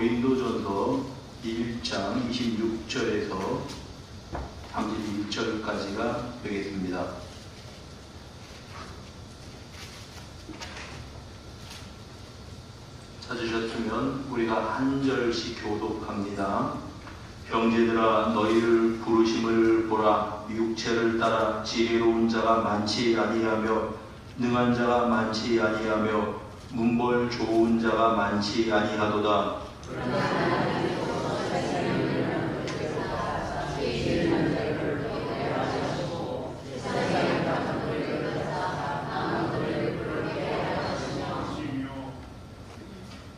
고린도전서 1장 26절에서 31절까지가 되겠습니다. 찾으셨으면 우리가 한 절씩 교독합니다. 형제들아, 너희를 부르심을 보라. 육체를 따라 지혜로운 자가 많지 아니하며 능한 자가 많지 아니하며 문벌 좋은 자가 많지 아니하도다.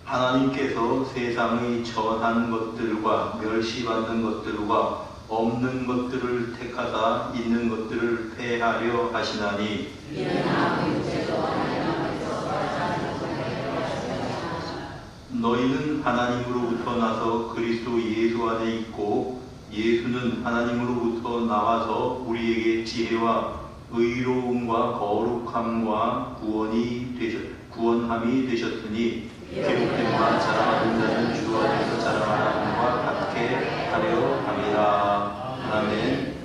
하나님께서 세상의 전한 것들과 멸시받는 것들과 없는 것들을 택하사 있는 것들을 폐하려 하시나니 너희는 하나님으로부터 나서 그리스도 예수 안에 있고 예수는 하나님으로부터 나와서 우리에게 지혜와 의로움과 거룩함과 구원함이 되셨으니 기록된 바 자랑하는 자는 주 안에서 자랑하는 바 같게 하려 함이라. 아멘.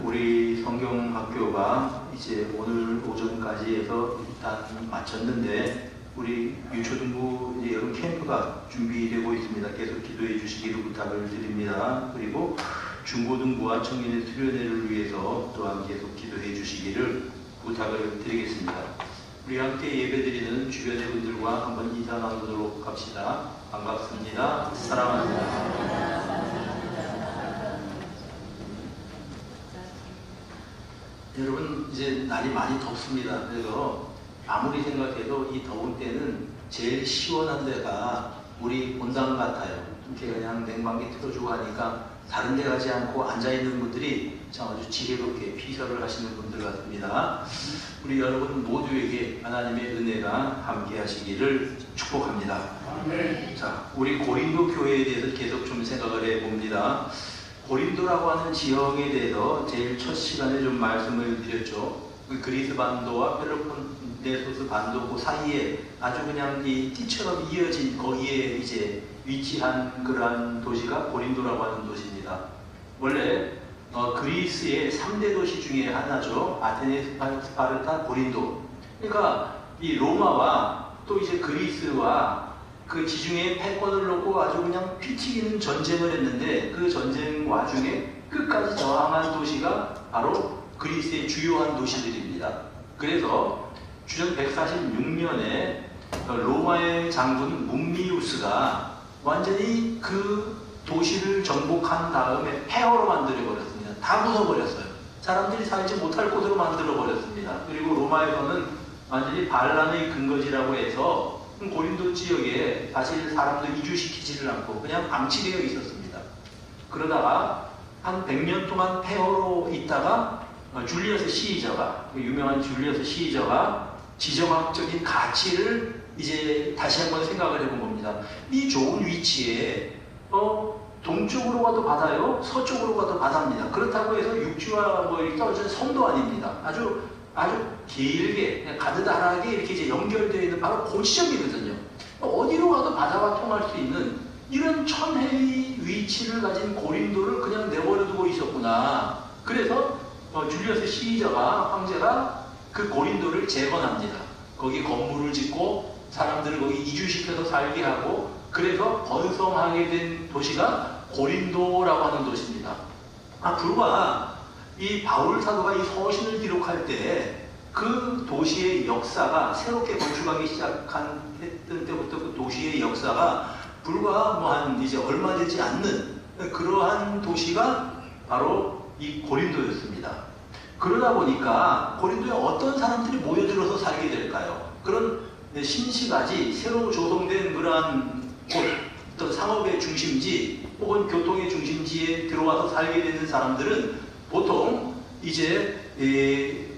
우리 성경학교가 이제 오늘 오전까지 해서 일단 마쳤는데 우리 유초등부 여름 캠프가 준비되고 있습니다. 계속 기도해 주시기를 부탁을 드립니다. 그리고 중고등부와 청년의 수련회를 위해서 또한 계속 기도해 주시기를 부탁을 드리겠습니다. 우리 함께 예배드리는 주변의 분들과 한번 인사 나누도록 합시다. 반갑습니다. 사랑합니다. 여러분, 이제 날이 많이 덥습니다. 그래서 아무리 생각해도 이 더운 때는 제일 시원한 데가 우리 본당 같아요. 이렇게 그냥 냉방기 틀어주고 하니까 다른 데 가지 않고 앉아있는 분들이 참 아주 지혜롭게 피서를 하시는 분들 같습니다. 우리 여러분 모두에게 하나님의 은혜가 함께 하시기를 축복합니다. 자, 우리 고린도 교회에 대해서 계속 좀 생각을 해봅니다. 고린도라고 하는 지역에 대해서 제일 첫 시간에 좀 말씀을 드렸죠. 그리스 반도와 펠로폰네소스 반도 그 사이에 아주 그냥 이 띠처럼 이어진 거기에 이제 위치한 그러한 도시가 고린도라고 하는 도시입니다. 원래 그리스의 3대 도시 중에 하나죠. 아테네, 스파르타, 고린도. 그러니까 이 로마와 또 이제 그리스와 그 지중해 패권을 놓고 아주 그냥 피튀기는 전쟁을 했는데 그 전쟁 와중에 끝까지 저항한 도시가 바로 그리스의 주요한 도시들입니다. 그래서 주전 146년에 로마의 장군 문미우스가 완전히 그 도시를 정복한 다음에 폐허로 만들어버렸습니다. 다 부숴버렸어요. 사람들이 살지 못할 곳으로 만들어버렸습니다. 그리고 로마에서는 완전히 반란의 근거지라고 해서 고린도 지역에 사실 사람들 이주시키지를 않고 그냥 방치되어 있었습니다. 그러다가 한 100년 동안 폐허로 있다가 줄리어스 시저가, 유명한 줄리어스 시저가 지정학적인 가치를 이제 다시 한번 생각을 해본 겁니다. 이 좋은 위치에 동쪽으로 가도 바다요, 서쪽으로 가도 바다입니다. 그렇다고 해서 육지와 뭐 이렇게 떨어진 섬도 아닙니다. 아주 길게 그냥 가느다랗게 이렇게 이제 연결되어 있는 바로 그 지점이거든요. 어디로 가도 바다와 통할 수 있는 이런 천혜의 위치를 가진 고린도를 그냥 내버려두고 있었구나. 그래서 줄리어스 시저가 황제가 그 고린도를 재건합니다. 거기 건물을 짓고 사람들을 거기 이주시켜서 살게 하고 그래서 번성하게 된 도시가 고린도라고 하는 도시입니다. 불과 이 바울 사도가 이 서신을 기록할 때 그 도시의 역사가 새롭게 건축하기 시작했던 때부터 그 도시의 역사가 불과 한 이제 얼마 되지 않는 그러한 도시가 바로 이 고린도였습니다. 그러다 보니까 고린도에 어떤 사람들이 모여들어서 살게 될까요? 그런 신시가지 새로 조성된 그러한 어떤 상업의 중심지 혹은 교통의 중심지에 들어와서 살게 되는 사람들은 보통 이제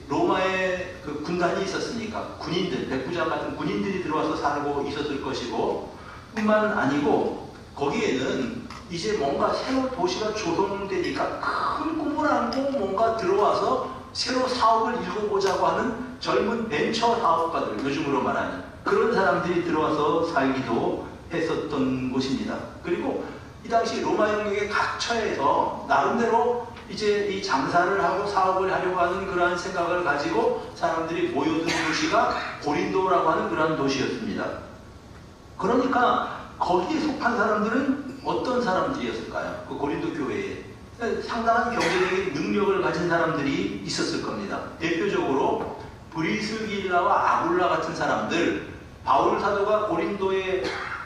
로마의 그 군단이 있었으니까 군인들, 백부장 같은 군인들이 들어와서 살고 있었을 것이고 뿐만 아니고 거기에는 이제 뭔가 새로 도시가 조성되니까 큰 꿈을 안고 뭔가 들어와서 새로 사업을 일궈보자고 하는 젊은 벤처 사업가들, 요즘으로 말하는 그런 사람들이 들어와서 살기도 했었던 곳입니다. 그리고 이 당시 로마 영역의 각 처에서 나름대로 이제 이 장사를 하고 사업을 하려고 하는 그러한 생각을 가지고 사람들이 모여든 도시가 고린도라고 하는 그러한 도시였습니다. 그러니까 거기에 속한 사람들은 어떤 사람들이었을까요? 그 고린도 교회에 상당한 경제적인 능력을 가진 사람들이 있었을 겁니다. 대표적으로 브리스길라와 아굴라 같은 사람들, 바울 사도가 고린도에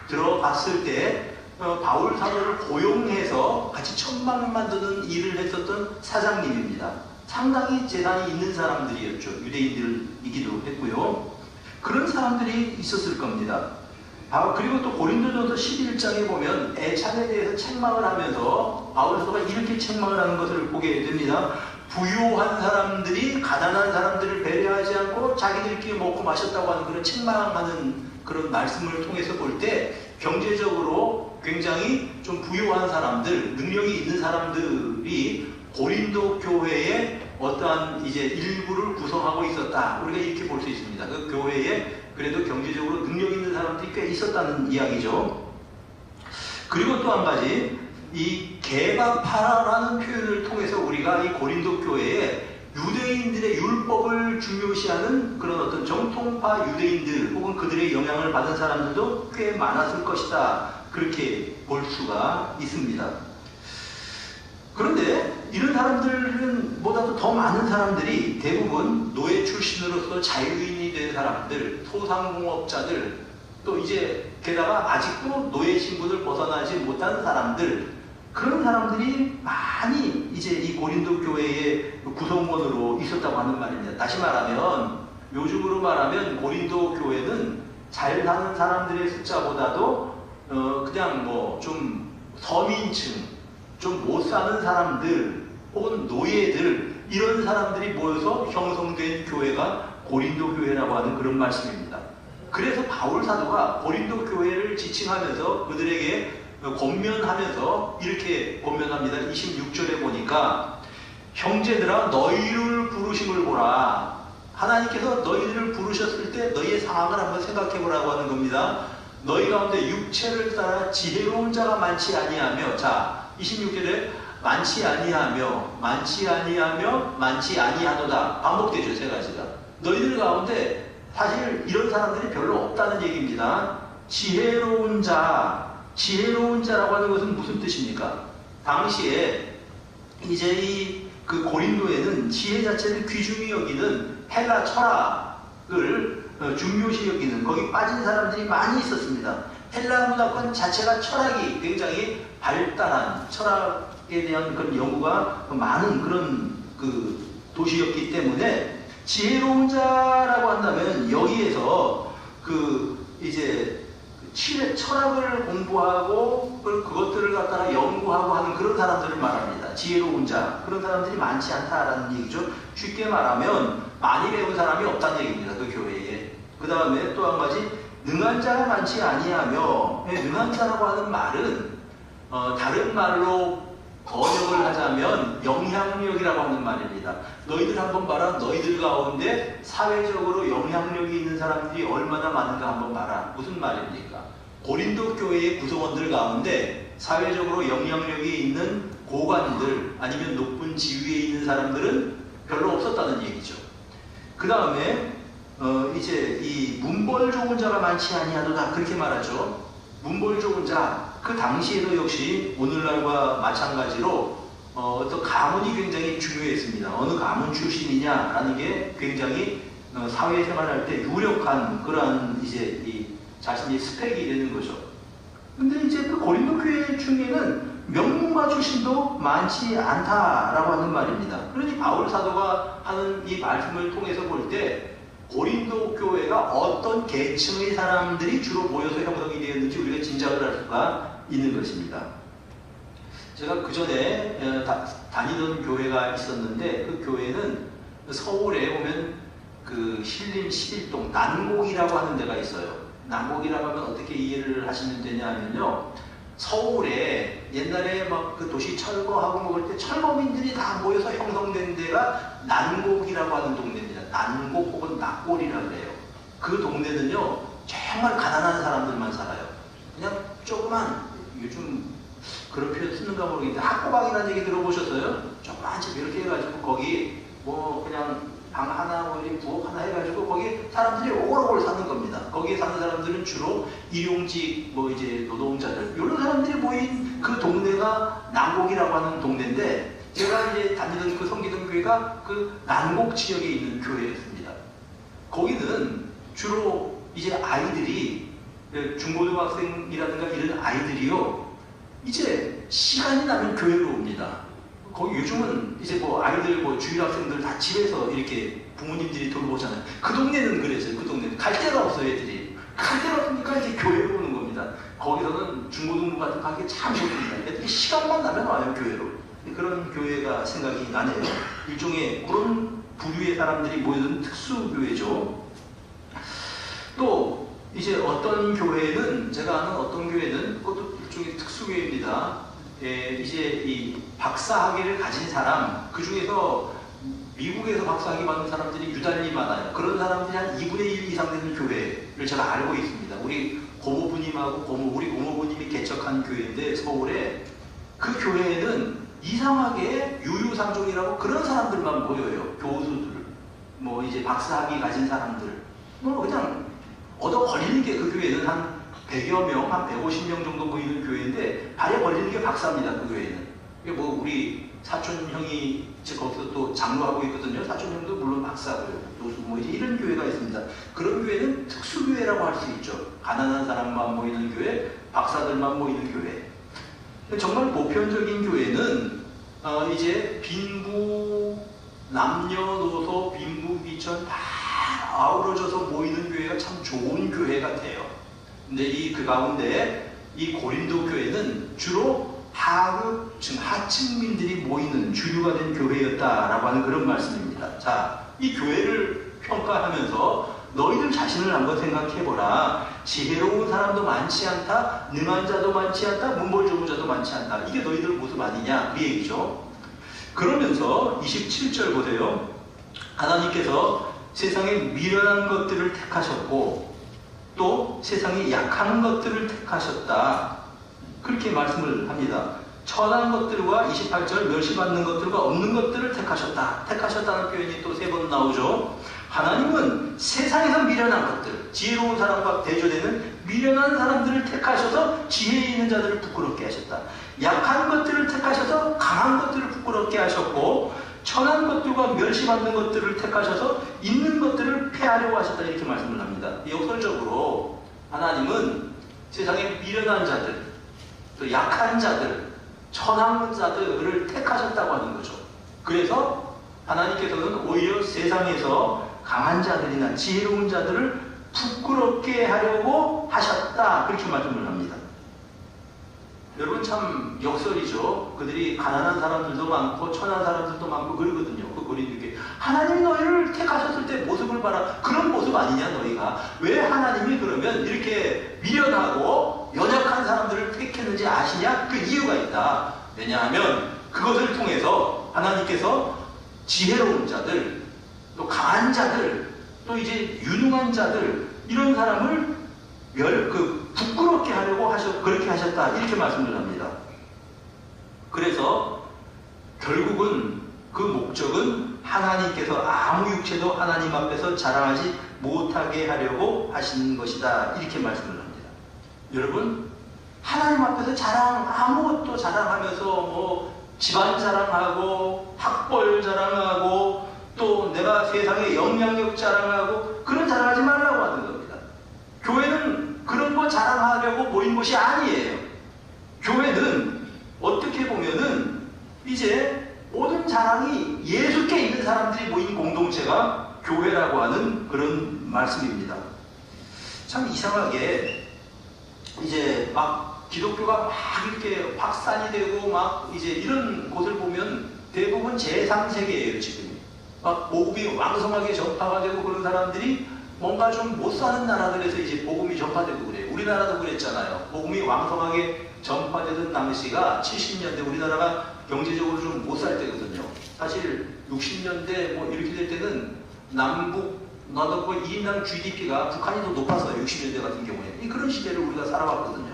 들어갔을 때 바울 사도를 고용해서 같이 천막을 만드는 일을 했었던 사장님입니다. 상당히 재산이 있는 사람들이었죠. 유대인들이기도 했고요. 그런 사람들이 있었을 겁니다. 그리고 또 고린도전서 11장에 보면 애찬에 대해서 책망을 하면서 바울 사도가 이렇게 책망을 하는 것을 보게 됩니다. 부유한 사람들이 가난한 사람들을 배려하지 않고 자기들끼리 먹고 마셨다고 하는 그런 책망하는 그런 말씀을 통해서 볼 때 경제적으로 굉장히 좀 부유한 사람들, 능력이 있는 사람들이 고린도 교회의 어떠한 이제 일부를 구성하고 있었다. 우리가 이렇게 볼 수 있습니다. 그 교회에 그래도 경제적으로 능력 있는 사람들이 꽤 있었다는 이야기죠. 그리고 또 한 가지, 이 게바파라라는 표현을 통해서 우리가 이 고린도 교회에 유대인들의 율법을 중요시하는 그런 어떤 정통파 유대인들 혹은 그들의 영향을 받은 사람들도 꽤 많았을 것이다. 그렇게 볼 수가 있습니다. 그런데 이런 사람들은 보다도 더 많은 사람들이 대부분 노예 출신으로서 자유인이 된 사람들, 소상공업자들, 또 이제 게다가 아직도 노예 신분을 벗어나지 못한 사람들, 그런 사람들이 많이 이제 이 고린도 교회의 구성원으로 있었다고 하는 말입니다. 다시 말하면, 요즘으로 말하면 고린도 교회는 잘 사는 사람들의 숫자보다도 그냥 뭐 좀 서민층, 좀 못 사는 사람들 혹은 노예들, 이런 사람들이 모여서 형성된 교회가 고린도 교회라고 하는 그런 말씀입니다. 그래서 바울 사도가 고린도 교회를 지칭하면서 그들에게 권면하면서 이렇게 권면합니다. 26절에 보니까 형제들아 너희를 부르심을 보라. 하나님께서 너희들을 부르셨을 때 너희의 상황을 한번 생각해 보라고 하는 겁니다. 너희 가운데 육체를 따라 지혜로운 자가 많지 아니하며, 자 26절에 많지 아니하도다. 반복되죠, 세 가지가. 너희들 가운데 사실 이런 사람들이 별로 없다는 얘기입니다. 지혜로운 자라고 하는 것은 무슨 뜻입니까? 당시에 이제 그 고린도에는 지혜 자체를 귀중히 여기는 헬라 철학을 중요시 여기는, 거기 빠진 사람들이 많이 있었습니다. 헬라 문화권 자체가 철학이 굉장히 발달한, 철학에 대한 그런 연구가 많은 그런 그 도시였기 때문에 지혜로운 자라고 한다면 여기에서 그 이제 철학을 공부하고 그것들을 갖다가 연구하고 하는 그런 사람들을 말합니다. 지혜로운 자, 그런 사람들이 많지 않다라는 얘기죠. 쉽게 말하면 많이 배운 사람이 없다는 얘기입니다. 그 교회에. 그 다음에 또 한 가지, 능한 자가 많지 아니하며, 능한 자라고 하는 말은 다른 말로 번역을 하자면 영향력이라고 하는 말입니다. 너희들 한번 봐라. 너희들 가운데 사회적으로 영향력이 있는 사람들이 얼마나 많은가 한번 봐라. 무슨 말입니까? 고린도 교회의 구성원들 가운데 사회적으로 영향력이 있는 고관들 아니면 높은 지위에 있는 사람들은 별로 없었다는 얘기죠. 그 다음에 이제 이 문벌 좋은 자가 많지 아니하도다, 그렇게 말하죠. 문벌 좋은 자, 그 당시에도 역시 오늘날과 마찬가지로 어떤 가문이 굉장히 중요했습니다. 어느 가문 출신이냐라는 게 굉장히 사회생활할 때 유력한 그러한 이제 이 자신의 스펙이 되는 거죠. 근데 이제 그 고린도 교회 중에는 명문가 출신도 많지 않다라고 하는 말입니다. 그러니 바울 사도가 하는 이 말씀을 통해서 볼 때 고린도 교회가 어떤 계층의 사람들이 주로 모여서 형성이 되었는지 우리가 짐작을 할 수가 있는 것입니다. 제가 그 전에 다니던 교회가 있었는데 그 교회는 서울에 보면 그 신림 11동 난곡이라고 하는 데가 있어요. 난곡이라고 하면 어떻게 이해를 하시면 되냐 하면요, 서울에 옛날에 막 그 도시 철거하고 먹을 때 철거민들이 다 모여서 형성된 데가 난곡이라고 하는 동네입니다. 난곡 혹은 낙골이라고 해요. 그 동네는요 정말 가난한 사람들만 살아요. 그냥 그런 표현 쓰는가 모르겠는데 학고방이라는 얘기 들어보셨어요? 조그만 집 이렇게 해가지고 거기 뭐 그냥 방 하나 뭐 이렇게 부엌 하나 해가지고 거기 사람들이 오글오글 사는 겁니다. 거기에 사는 사람들은 주로 일용직 뭐 이제 노동자들 이런 사람들이 모인 그 동네가 난곡이라고 하는 동네인데 제가 이제 다니던 그 성기동 교회가 그 난곡 지역에 있는 교회였습니다. 거기는 주로 이제 아이들이 중고등학생이라든가 이런 아이들이요 이제 시간이 나면 교회로 옵니다. 거기 요즘은 이제 뭐 아이들 뭐 주일학생들 다 집에서 이렇게 부모님들이 돌보잖아요. 그 동네는 그랬어요. 그 동네는 갈 데가 없어요. 애들이 갈 데가 없으니까 이제 교회로 오는 겁니다. 거기서는 중고등부 같은 거 하기 참 좋습니다. 애들이 시간만 나면 와요. 교회로. 그런 교회가 생각이 나네요. 일종의 그런 부류의 사람들이 모이는 특수교회죠. 또 이제 어떤 교회는 제가 아는 어떤 교회는 그것도 일종의 특수교회입니다. 이제 이 박사학위를 가진 사람 그 중에서 미국에서 박사학위 받는 사람들이 유달리 많아요. 그런 사람들이 한 2분의 1 이상 되는 교회를 제가 알고 있습니다. 우리 고모부님하고 우리 고모부님이 개척한 교회인데 서울에 그 교회에는 이상하게 유유상종이라고 그런 사람들만 모여요. 교수들, 뭐 이제 박사학위 가진 사람들, 뭐 그냥 얻어 걸리는 게 그 교회는 한 100여 명, 한 150명 정도 모이는 교회인데 발에 걸리는 게 박사입니다. 그 교회는. 이게 뭐 우리 사촌 형이 거기서 또 장로하고 있거든요. 사촌 형도 물론 박사고요. 교수 뭐 이제 이런 교회가 있습니다. 그런 교회는 특수교회라고 할 수 있죠. 가난한 사람만 모이는 교회, 박사들만 모이는 교회. 정말 보편적인 교회는 이제 빈부, 남녀노소, 빈부, 비천 다 아우러져서 모이는 교회가 참 좋은 교회 같아요. 근데 그 가운데 이 고린도 교회는 주로 하층민들이 모이는 주류가 된 교회였다라고 하는 그런 말씀입니다. 자, 이 교회를 평가하면서 너희들 자신을 한번 생각해보라. 지혜로운 사람도 많지 않다, 능한 자도 많지 않다, 문벌 좋은 자도 많지 않다. 이게 너희들 모습 아니냐 이 얘기죠. 그러면서 27절 보세요. 하나님께서 세상에 미련한 것들을 택하셨고 또 세상에 약한 것들을 택하셨다. 그렇게 말씀을 합니다. 천한 것들과 28절 멸시받는 것들과 없는 것들을 택하셨다. 택하셨다는 표현이 또 3번 나오죠. 하나님은 세상에서 미련한 것들, 지혜로운 사람과 대조되는 미련한 사람들을 택하셔서 지혜 있는 자들을 부끄럽게 하셨다. 약한 것들을 택하셔서 강한 것들을 부끄럽게 하셨고 천한 것들과 멸시받는 것들을 택하셔서 있는 것들을 폐하려고 하셨다. 이렇게 말씀을 합니다. 역설적으로 하나님은 세상에 미련한 자들, 또 약한 자들, 천한 자들을 택하셨다고 하는 거죠. 그래서 하나님께서는 오히려 세상에서 강한 자들이나 지혜로운 자들을 부끄럽게 하려고 하셨다. 그렇게 말씀을 합니다. 여러분 참 역설이죠. 그들이 가난한 사람들도 많고 천한 사람들도 많고 그러거든요. 그 고린도교회. 하나님이 너희를 택하셨을 때 모습을 봐라. 그런 모습 아니냐 너희가. 왜 하나님이 그러면 이렇게 미련하고 연약한 사람들을 택했는지 아시냐? 그 이유가 있다. 왜냐하면 그것을 통해서 하나님께서 지혜로운 자들, 또 강한 자들, 또 이제 유능한 자들 이런 사람을 부끄럽게 하려고 그렇게 하셨다. 이렇게 말씀을 합니다. 그래서 결국은 그 목적은 하나님께서 아무 육체도 하나님 앞에서 자랑하지 못하게 하려고 하시는 것이다. 이렇게 말씀을 합니다. 여러분, 하나님 앞에서 아무것도 자랑하면서 뭐 집안 자랑하고 학벌 자랑하고 또 내가 세상에 영향력 자랑하고 그런 자랑하지 말라고 하는 겁니다. 교회는 그런 거 자랑하려고 모인 것이 아니에요. 교회는 어떻게 보면은 이제 모든 자랑이 예수께 있는 사람들이 모인 공동체가 교회라고 하는 그런 말씀입니다. 참 이상하게 이제 막 기독교가 막 이렇게 확산이 되고 막 이제 이런 곳을 보면 대부분 제3세계예요. 지금 막 복음이 왕성하게 전파가 되고 그런 사람들이 뭔가 좀 못 사는 나라들에서 이제 복음이 전파되고 그래요. 우리나라도 그랬잖아요. 복음이 왕성하게 전파되던 당시가 70년대 우리나라가 경제적으로 좀 못 살 때거든요. 사실 60년대 뭐 이렇게 될 때는 남북 나도 1인당 GDP가 북한이 더 높았어요. 60년대 같은 경우에. 그런 시대를 우리가 살아왔거든요.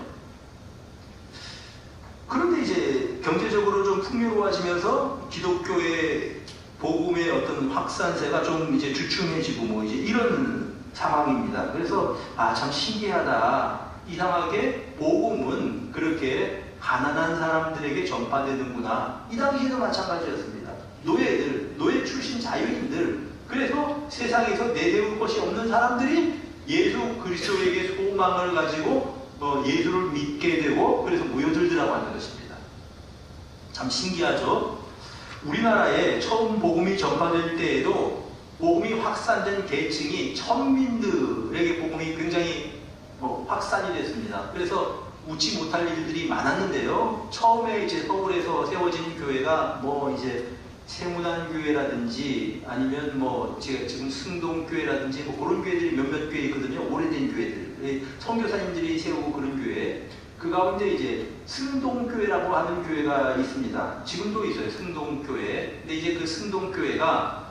그런데 이제 경제적으로 좀 풍요로워지면서 기독교의 복음의 어떤 확산세가 좀 이제 주춤해지고 뭐 이제 이런 상황입니다. 그래서 참 신기하다. 이상하게 복음은 그렇게 가난한 사람들에게 전파되는구나. 이 당시에도 마찬가지였습니다. 노예들, 노예 출신 자유인들, 그래서 세상에서 내세울 것이 없는 사람들이 예수 그리스도에게 소망을 가지고 예수를 믿게 되고 그래서 모여들더라고 하는 것입니다. 참 신기하죠? 우리나라에 처음 복음이 전파될 때에도 복음이 확산된 계층이 천민들에게 복음이 굉장히 확산이 됐습니다. 그래서 웃지 못할 일들이 많았는데요. 처음에 이제 서울에서 세워진 교회가 뭐 이제 세문안교회라든지 아니면 뭐 지금 승동교회라든지 뭐 그런 교회들이 몇몇 교회 있거든요. 오래된 교회들. 선교사님들이 세우고 그런 교회. 그 가운데 이제 승동교회라고 하는 교회가 있습니다. 지금도 있어요. 승동교회. 근데 이제 그 승동교회가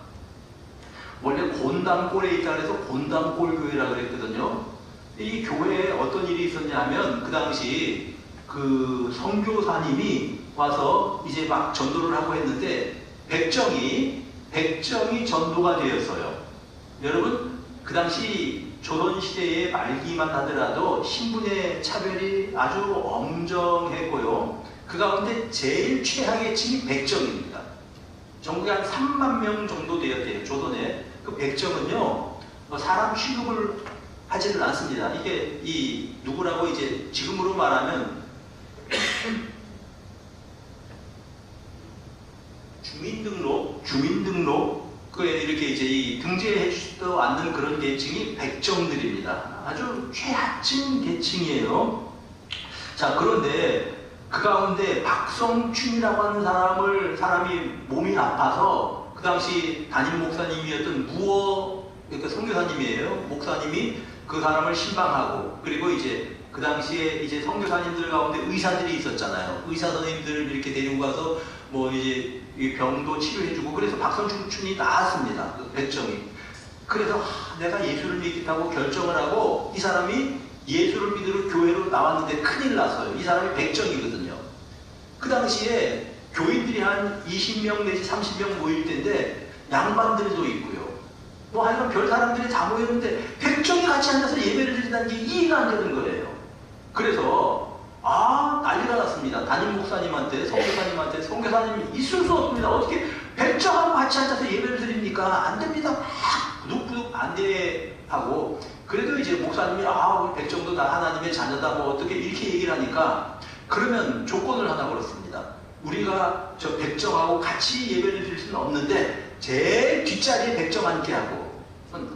원래 곤당골에 있다 그래서 곤당골 교회라고 그랬거든요. 이 교회에 어떤 일이 있었냐면 그 당시 그 선교사님이 와서 이제 막 전도를 하고 했는데 백정이 전도가 되었어요. 여러분 그 당시 조선시대의 말기만 하더라도 신분의 차별이 아주 엄정했고요. 그 가운데 제일 최하계층이 백정입니다. 전국에 한 3만 명 정도 되었대요. 조선에. 그 백정은요 사람 취급을 하지는 않습니다. 이게 이 누구라고 이제 지금으로 말하면 주민등록에 이렇게 이제 이 등재해 주지도 않는 그런 계층이 백정들입니다. 아주 최하층 계층이에요. 자, 그런데 그 가운데 박성춘이라고 하는 사람이 몸이 아파서 그 당시 담임 목사님이었던 그러니까 선교사님이에요. 목사님이 그 사람을 신방하고 그리고 이제 그 당시에 이제 선교사님들 가운데 의사들이 있었잖아요. 의사 선생님들을 이렇게 데리고 가서 뭐 이제 이 병도 치료해주고 그래서 박성춘이 나았습니다. 그 백정이. 그래서 내가 예수를 믿겠다고 결정을 하고 이 사람이 예수를 믿으러 교회로 나왔는데 큰일 났어요. 이 사람이 백정이거든요. 그 당시에 교인들이 한 20명 내지 30명 모일 때인데 양반들도 있고요. 뭐 하여간 별 사람들이 다 모였는데 백정이 같이 앉아서 예배를 드린다는 게 이해가 안 되는 거예요. 그래서 난리가 났습니다. 담임 목사님한테, 선교사님이 있을 수 없습니다. 어떻게 백정하고 같이 앉아서 예배를 드립니까? 안 됩니다. 막 부득부득 반대하고 그래도 이제 목사님이 우리 백정도 다 하나님의 자녀다 뭐 어떻게 이렇게 얘기를 하니까 그러면 조건을 하나 걸었습니다. 우리가 저 백정하고 같이 예배를 드릴 수는 없는데 제일 뒷자리에 백정 앉게 하고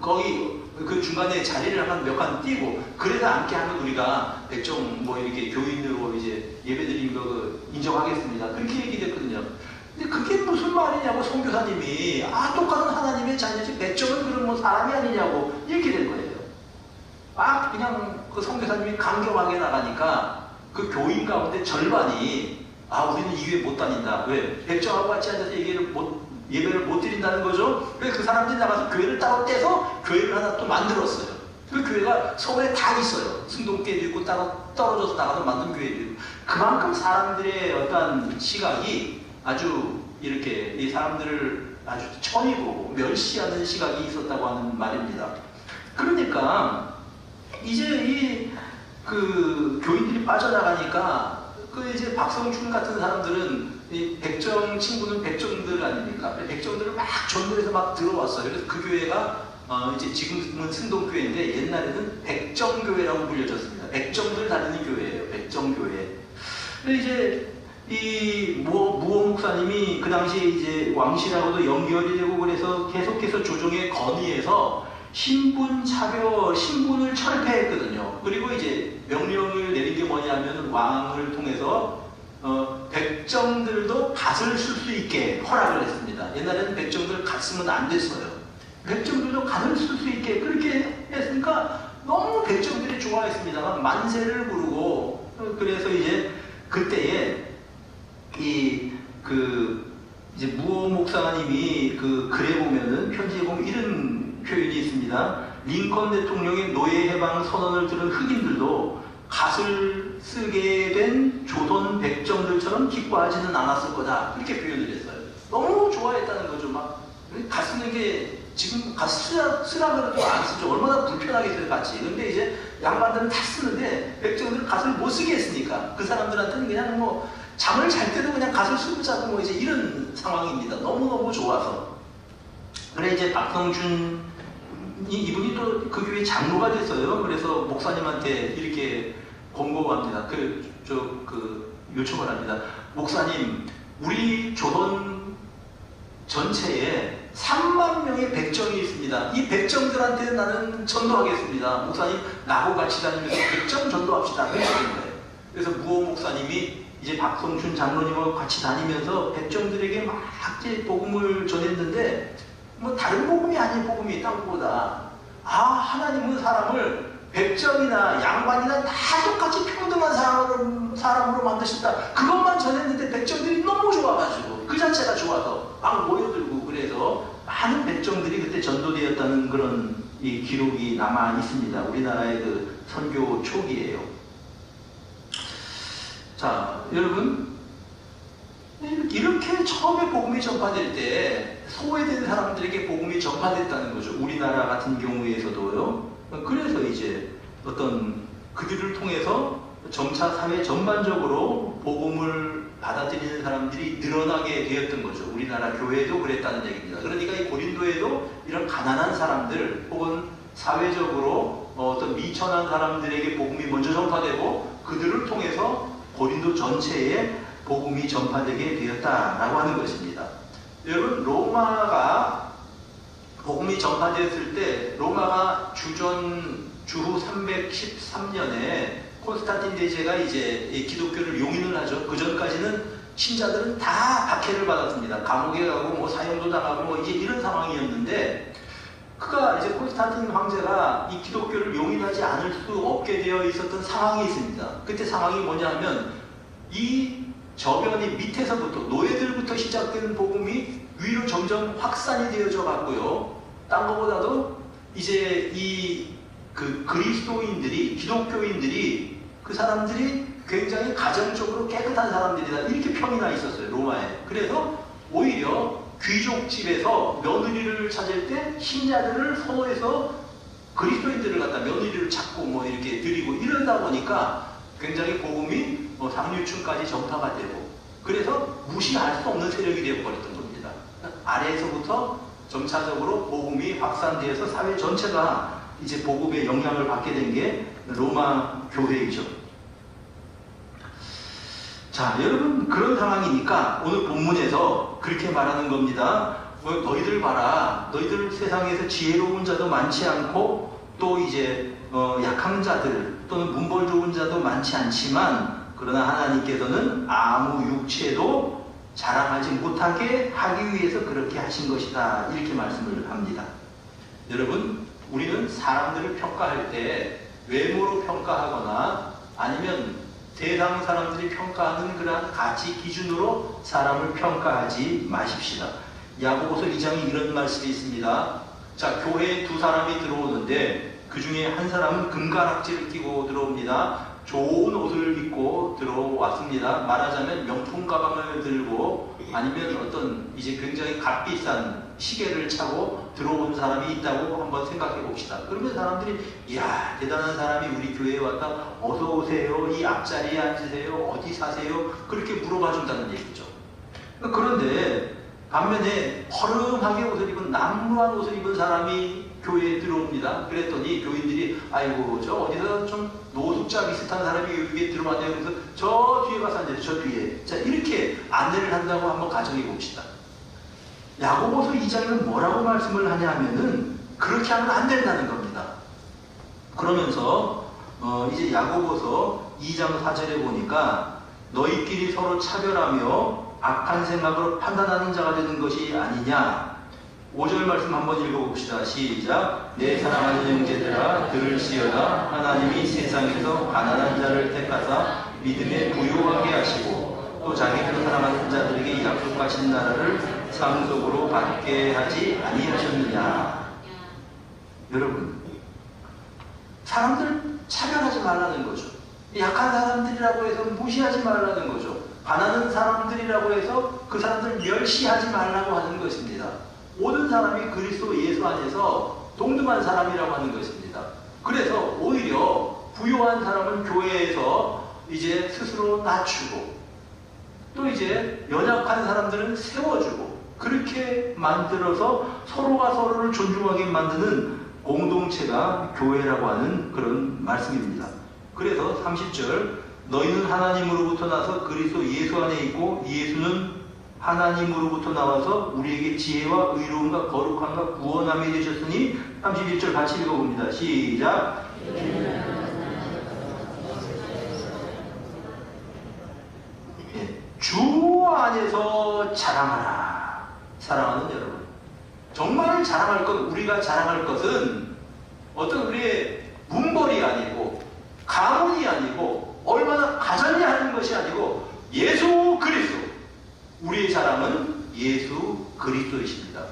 거기 그 중간에 자리를 몇 칸 띄고 그래서 앉게 하면 우리가 백정 뭐 이렇게 교인으로 이제 예배드린 거 인정하겠습니다. 그렇게 얘기됐거든요. 근데 그게 무슨 말이냐고 선교사님이 똑같은 하나님의 자녀지 백정은 그럼 뭐 사람이 아니냐고 이렇게 된 거예요. 그냥 그 선교사님이 강경하게 나가니까 그 교인 가운데 절반이 우리는 이 교회 못 다닌다. 왜? 백정하고 같이 앉아서 예배를 못 드린다는 거죠. 그래서 그 사람들이 나가서 교회를 따로 떼서 교회를 하나 또 만들었어요. 그 교회가 서울에 다 있어요. 승동교회도 있고 따로 떨어져서 나가서 만든 교회도 있고. 그만큼 사람들의 어떤 시각이 아주 이렇게 이 사람들을 아주 천히 보고 멸시하는 시각이 있었다고 하는 말입니다. 그러니까 이제 그 교인들이 빠져나가니까 그 이제 박성춘 같은 사람들은 이 백정 친구는 백정들 아닙니까? 백정들을 막 전도해서 막 들어왔어요. 그래서 그 교회가 이제 지금은 승동교회인데 옛날에는 백정교회라고 불려졌습니다. 백정들 다니는 교회예요. 백정교회. 근데 이제 이 무호 목사님이 그 당시에 이제 왕실하고도 연결이 되고 그래서 계속해서 조정에 건의해서 신분을 철폐했거든요. 그리고 이제 명령을 내린 게 뭐냐면 왕을 통해서 백정들도 갓을 쓸 수 있게 허락을 했습니다. 옛날에는 백정들 갓 쓰면 안 됐어요. 백정들도 갓을 쓸 수 있게 그렇게 했으니까 너무 백정들이 좋아했습니다만 만세를 부르고 그래서 이제 그때에 이제 무호 목사님이 그 글에 보면은 편지에 보면 이런 표현이 있습니다. 링컨 대통령의 노예 해방 선언을 들은 흑인들도 갓을 쓰게 된 조선 백정들처럼 기뻐하지는 않았을 거다. 이렇게 표현을 했어요. 너무 좋아했다는 거죠. 막 갓 쓰는 게 지금 갓 쓰라 그래도 안 쓰죠. 얼마나 불편하겠어요, 같이. 근데 이제 양반들은 다 쓰는데 백정들은 갓을 못 쓰게 했으니까 그 사람들한테는 그냥 뭐 잠을 잘 때도 그냥 갓을 쓰고 자고 뭐 이제 이런 상황입니다. 너무너무 좋아서. 그래 이제 박성준 이분이 또 그 교회 장로가 됐어요. 그래서 목사님한테 이렇게 권고합니다. 요청을 합니다. 목사님, 우리 조선 전체에 3만 명의 백정이 있습니다. 이 백정들한테 나는 전도하겠습니다. 목사님, 나하고 같이 다니면서 백정 전도합시다. 그런 거예요. 그래서 무호 목사님이 이제 박성준 장로님하고 같이 다니면서 백정들에게 막 이제 복음을 전했는데, 뭐 다른 복음이 아닌 복음이 있다고 보다. 하나님은 사람을 백정이나 양반이나 다 똑같이 평등한 사람으로 만드신다. 그것만 전했는데 백정들이 너무 좋아가지고 그 자체가 좋아서 막 모여들고 그래서 많은 백정들이 그때 전도되었다는 그런 이 기록이 남아 있습니다. 우리나라의 그 선교 초기예요. 자, 여러분 이렇게 처음에 복음이 전파될 때 소외된 사람들에게 복음이 전파됐다는 거죠. 우리나라 같은 경우에서도요. 그래서 이제 어떤 그들을 통해서 점차 사회 전반적으로 복음을 받아들이는 사람들이 늘어나게 되었던 거죠. 우리나라 교회도 그랬다는 얘기입니다. 그러니까 이 고린도에도 이런 가난한 사람들 혹은 사회적으로 어떤 미천한 사람들에게 복음이 먼저 전파되고 그들을 통해서 고린도 전체에 복음이 전파되게 되었다라고 하는 것입니다. 여러분, 로마가 복음이 전파되었을 때 로마가 주후 313년에 콘스탄틴 대제가 이제 기독교를 용인을 하죠. 그 전까지는 신자들은 다 박해를 받았습니다. 감옥에 가고 뭐 사형도 당하고 뭐 이제 이런 상황이었는데 그가 이제 콘스탄틴 황제가 이 기독교를 용인하지 않을 수 없게 되어 있었던 상황이 있습니다. 그때 상황이 뭐냐면 이 저변이 밑에서부터 노예들부터 시작된 복음이 위로 점점 확산이 되어져 갔고요. 딴 것보다도 이제 그리스도인들이 기독교인들이 그 사람들이 굉장히 가정적으로 깨끗한 사람들이다 이렇게 평이 나 있었어요. 로마에. 그래서 오히려 귀족집에서 며느리를 찾을 때 신자들을 선호해서 그리스도인들을 갖다 며느리를 찾고 뭐 이렇게 드리고 이러다 보니까 굉장히 복음이 상류층까지 전파가 되고 그래서 무시할 수 없는 세력이 되어버렸던 겁니다. 아래에서부터 점차적으로 복음이 확산되어서 사회 전체가 이제 복음의 영향을 받게 된 게 로마 교회이죠. 자, 여러분 그런 상황이니까 오늘 본문에서 그렇게 말하는 겁니다. 너희들 봐라. 너희들 세상에서 지혜로운 자도 많지 않고 또 이제 약한 자들 또는 문벌 좋은 자도 많지 않지만 그러나 하나님께서는 아무 육체도 자랑하지 못하게 하기 위해서 그렇게 하신 것이다. 이렇게 말씀을 합니다. 여러분, 우리는 사람들을 평가할 때 외모로 평가하거나 아니면 세상 사람들이 평가하는 그러한 가치 기준으로 사람을 평가하지 마십시다. 야고보서 2장에 이런 말씀이 있습니다. 자, 교회에 두 사람이 들어오는데 그 중에 한 사람은 금가락지를 끼고 들어옵니다. 좋은 옷을 입고 들어왔습니다. 말하자면 명품 가방을 들고 아니면 어떤 이제 굉장히 값비싼 시계를 차고 들어온 사람이 있다고 한번 생각해 봅시다. 그러면 사람들이 이야 대단한 사람이 우리 교회에 왔다 어서 오세요. 이 앞자리에 앉으세요. 어디 사세요? 그렇게 물어봐 준다는 얘기죠. 그런데 반면에 허름하게 옷을 입은 남루한 옷을 입은 사람이 교회에 들어옵니다. 그랬더니 교인들이 아이고 저 어디서 좀 노숙자 비슷한 사람이 여기에 들어왔네요. 그래서 저 뒤에 가서 앉아요. 저 뒤에. 자, 이렇게 안내를 한다고 한번 가정해 봅시다. 야고보서 2장은 뭐라고 말씀을 하냐면은 그렇게 하면 안 된다는 겁니다. 그러면서 이제 야고보서 2장 4절에 보니까 너희끼리 서로 차별하며 악한 생각으로 판단하는 자가 되는 것이 아니냐. 5절 말씀 한번 읽어봅시다. 시작. 내 사랑하는 형제들아 들을지어다. 하나님이 세상에서 가난한 자를 택하사 믿음에 부유하게 하시고 또 자기를 사랑하는 자들에게 약속하신 나라를 상속으로 받게 하지 아니하셨느냐. 여러분, 사람들 차별하지 말라는 거죠. 약한 사람들이라고 해서 무시하지 말라는 거죠. 가난한 사람들이라고 해서 그 사람들 멸시하지 말라고 하는 것입니다. 모든 사람이 그리스도 예수 안에서 동등한 사람이라고 하는 것입니다. 그래서 오히려 부유한 사람은 교회에서 이제 스스로 낮추고, 또 이제 연약한 사람들은 세워주고, 그렇게 만들어서 서로가 서로를 존중하게 만드는 공동체가 교회라고 하는 그런 말씀입니다. 그래서 30절, 너희는 하나님으로부터 나서 그리스도 예수 안에 있고 예수는 하나님으로부터 나와서 우리에게 지혜와 의로움과 거룩함과 구원함이 되셨으니, 31절 같이 읽어봅니다. 시작. 주 안에서 자랑하라. 사랑하는 여러분, 정말 자랑할 것, 우리가 자랑할 것은 어떤 우리의 문벌이 아니고 가문이 아니고 얼마나 가졌냐 하는 것이 아니고 예수 그리스도. 우리의 자랑은 예수 그리스도이십니다.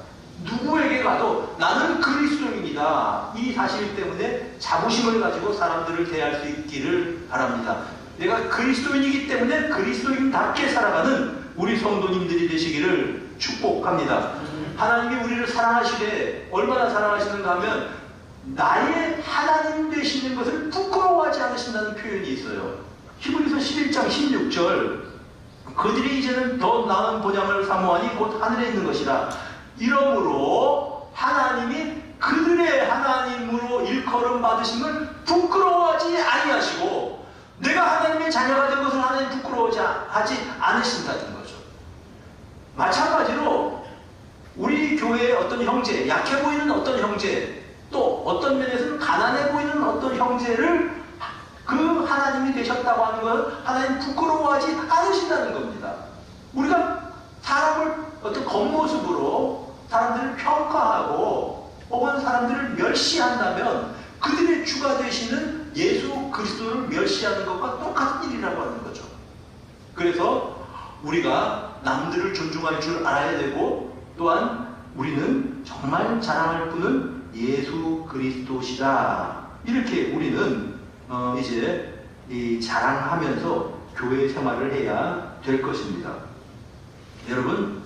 누구에게 가도 나는 그리스도인이다, 이 사실 때문에 자부심을 가지고 사람들을 대할 수 있기를 바랍니다. 내가 그리스도인이기 때문에 그리스도인답게 살아가는 우리 성도님들이 되시기를 축복합니다. 하나님이 우리를 사랑하시되 얼마나 사랑하시는가 하면 나의 하나님 되시는 것을 부끄러워하지 않으신다는 표현이 있어요. 히브리서 11장 16절, 그들이 이제는 더 나은 본향을 사모하니 곧 하늘에 있는 것이라. 이러므로 하나님이 그들의 하나님으로 일컬음 받으심을 부끄러워하지 아니하시고, 내가 하나님의 자녀가 된 것을 하나님 부끄러워하지 않으신다는 거죠. 마찬가지로 우리 교회의 어떤 형제, 약해 보이는 어떤 형제, 또 어떤 면에서는 가난해 보이는 어떤 형제를 그 하나님이 되셨다고 하는 건 하나님 부끄러워하지 않으신다는 겁니다. 우리가 사람을 어떤 겉모습으로 사람들을 평가하고 혹은 사람들을 멸시한다면 그들의 주가 되시는 예수 그리스도를 멸시하는 것과 똑같은 일이라고 하는 거죠. 그래서 우리가 남들을 존중할 줄 알아야 되고, 또한 우리는 정말 자랑할 분은 예수 그리스도시다, 이렇게 우리는 이제 이 자랑하면서 교회 생활을 해야 될 것입니다. 여러분,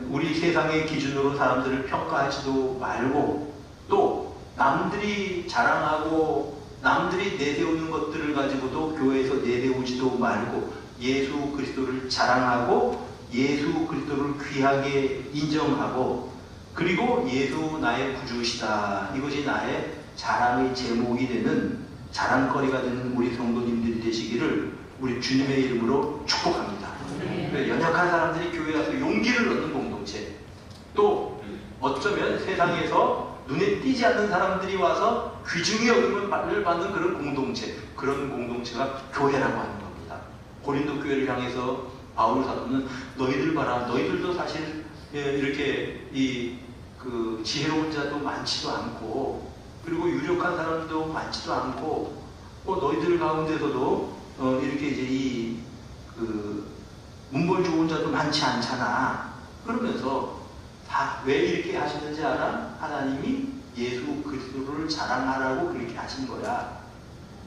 우리 세상의 기준으로 사람들을 평가하지도 말고, 또 남들이 자랑하고 남들이 내세우는 것들을 가지고도 교회에서 내세우지도 말고 예수 그리스도를 자랑하고 예수 그리스도를 귀하게 인정하고, 그리고 예수 나의 구주시다, 이것이 나의 자랑의 제목이 되는, 자랑거리가 되는 우리 성도님들이 되시기를 우리 주님의 이름으로 축복합니다. 연약한 사람들이 교회에 와서 용기를 얻는 공동체, 또 어쩌면 세상에서 눈에 띄지 않는 사람들이 와서 귀중히 여김을 받는 그런 공동체, 그런 공동체가 교회라고 하는 겁니다. 고린도 교회를 향해서 바울 사도는 너희들 봐라, 너희들도 사실 이렇게 그 지혜로운 자도 많지도 않고, 그리고 유력한 사람도 많지도 않고, 너희들 가운데서도 이렇게 이제 그 문벌 좋은 자도 많지 않잖아. 그러면서 다 왜 이렇게 하시는지 알아? 하나님이 예수 그리스도를 자랑하라고 그렇게 하신 거야.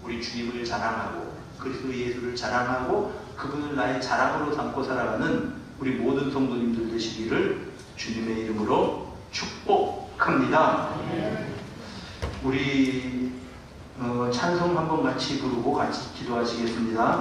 우리 주님을 자랑하고 그리스도 예수를 자랑하고 그분을 나의 자랑으로 삼고 살아가는 우리 모든 성도님들 되시기를 주님의 이름으로 축복합니다. 우리 찬송 한번 같이 부르고 같이 기도하시겠습니다.